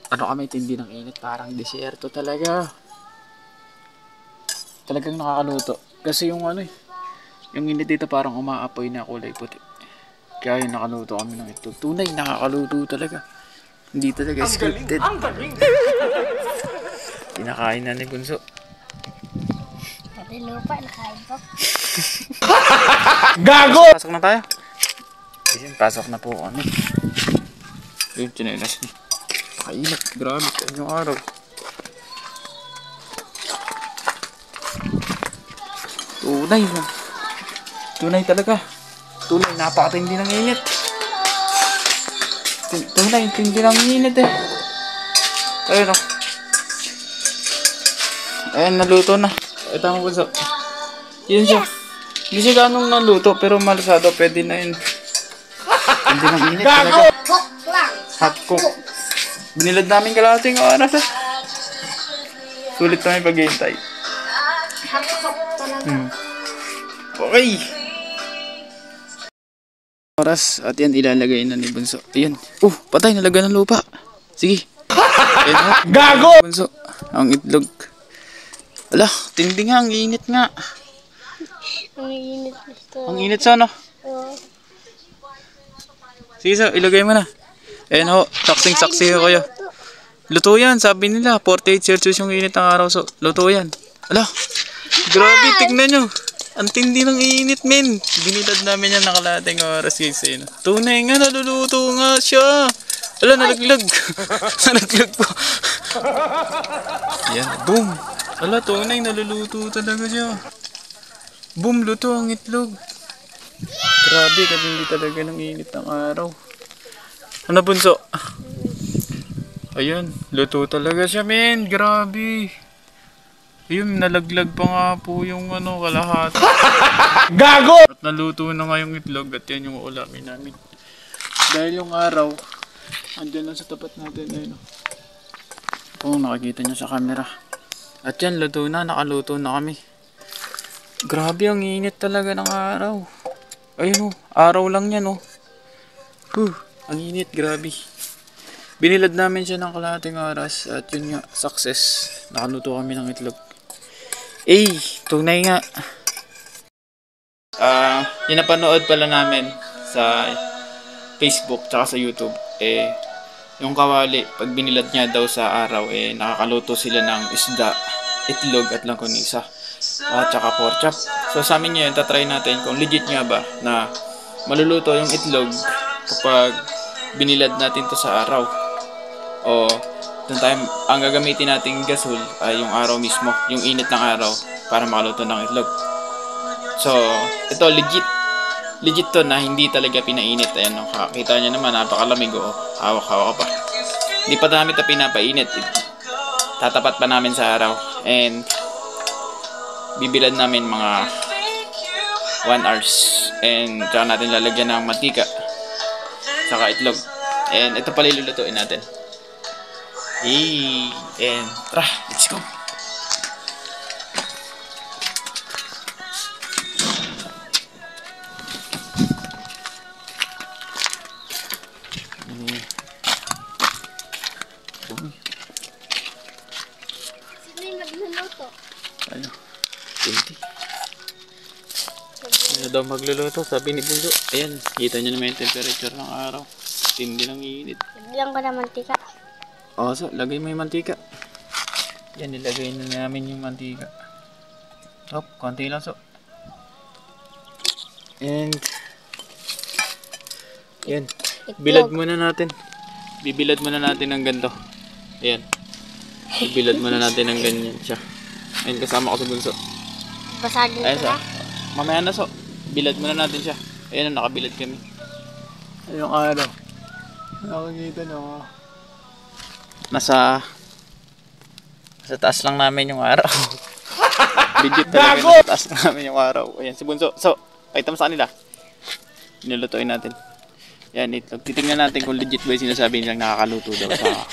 ano kami, tindi ng init, parang desierto talaga. Talagang nakakaluto. Kasi yung ano yung init dito parang umaapoy na kulay puti. Kaya yung nakaluto kami ng itlog. Tunay, nakakaluto talaga. Hindi talaga scripted. Ang galing! Pinakain na ni Bunso. Pati lupa, nakain po. Gago! Pasok na tayo. Ayun, pasok na po kami. Ayun, chinelas niya. Nakainit, grabe. Ayun yung araw. Tunay na. Tunay talaga. Tunay, napakatindi ng init. Tunay, tindi ng init eh. Ayun o. Ayun, naluto na. Ito ang Bunso. Yun siya. Hindi siya ganong naluto, pero malasado. Pwede na yun. Tindi ng init talaga. Hot cook. Binilad namin kalahating oras eh. Sulit kami paghihintay. Okay. Oras at yan ilalagay na ni Bunso. Ayan. Patay, nalagay ng lupa. Sige. Ayan, gago! Bunso, ang itlog. Ala, tindi nga, ang init nga. Ang init gusto. Ang init sana. Sige, so, ilagay mo na. Ayan ho, saksing-saksi ko kayo. Luto yan, sabi nila. 48 Celsius yung init ng araw. So, luto yan. Ala, grabe, tignan nyo. Ang tindi ng init, men. Binilad namin yan nakalating oras, guys. Tunay nga, naluluto nga siya. Ala, nalaglag. Nalaglag po. Yan, boom. Ala, tunay, naluluto talaga siya. Boom, luto ang itlog. Grabe, katindi talaga ng init ng araw. Ano, Bunso? Ayun, luto talaga siya, men. Grabe. Ayun, nalaglag pa nga po yung kalahati. Gago! At naluto na nga yung itlog at yan yung ulamin namin. Dahil yung araw, andyan lang sa tapat natin. Ayun. Kung nakikita nyo sa camera. At yan, luto na. Nakaluto na kami. Grabe, ang init talaga ng araw. Ayun araw lang yan ang init, grabe. Binilad namin siya ng kalahating oras at yun nga, success. Nakaluto kami ng itlog. Tunay nga. Yung napanood pala namin sa Facebook tsaka sa YouTube, yung kawali, pag binilad niya daw sa araw, nakakaluto sila ng isda, itlog at langkunisa. At tsaka pork chop. So sa amin ngayon, tatry natin kung legit nga ba na maluluto yung itlog kapag binilad natin to sa araw. O yung time, ang gagamitin nating gasol ay yung araw mismo, yung init ng araw para makaluto ng itlog. So ito legit to na hindi talaga pinainit. Ayan kita nyo naman, napakalamig hawak-hawak pa. Hindi pa namin ito pinapainit, tatapat pa namin sa araw and bibilad namin mga 1 hours and tsaka natin lalagyan ng mantika saka itlog and ito pala ilulutuin natin. And tara, let's go. Sino yung magluluto? Ano? Ano daw magluluto? Sabi ni Bunso. Ayan, kita nyo naman yung temperature ng araw. Tindi ng init. Lagyan ko na mantika. So, lagay mo yung mantika. Yan, nilagay na namin yung mantika. Konti lang and yan, bilad muna natin. Bibilad muna natin ng ganito. Ayan. Bibilad muna natin ng ganyan siya. Ayan, kasama ko sa Bunso. Basagin ko na. Mamaya na bilad muna natin siya. Ayan, nakabilad kami. Ayun araw. Nakikita nyo. Nasa taas lang namin yung araw. Legit talaga, nasa taas lang namin yung araw. Ayan, si Bunso. So, pakita mo sa kanila. Nilutuin natin. Yan, itlog. Titingnan natin kung legit ba yung sinasabi nilang nakakaluto daw sa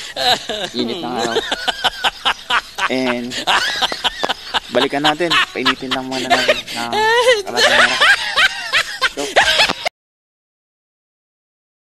init ng araw. And balikan natin. Painitin lang muna natin ng kalating araw.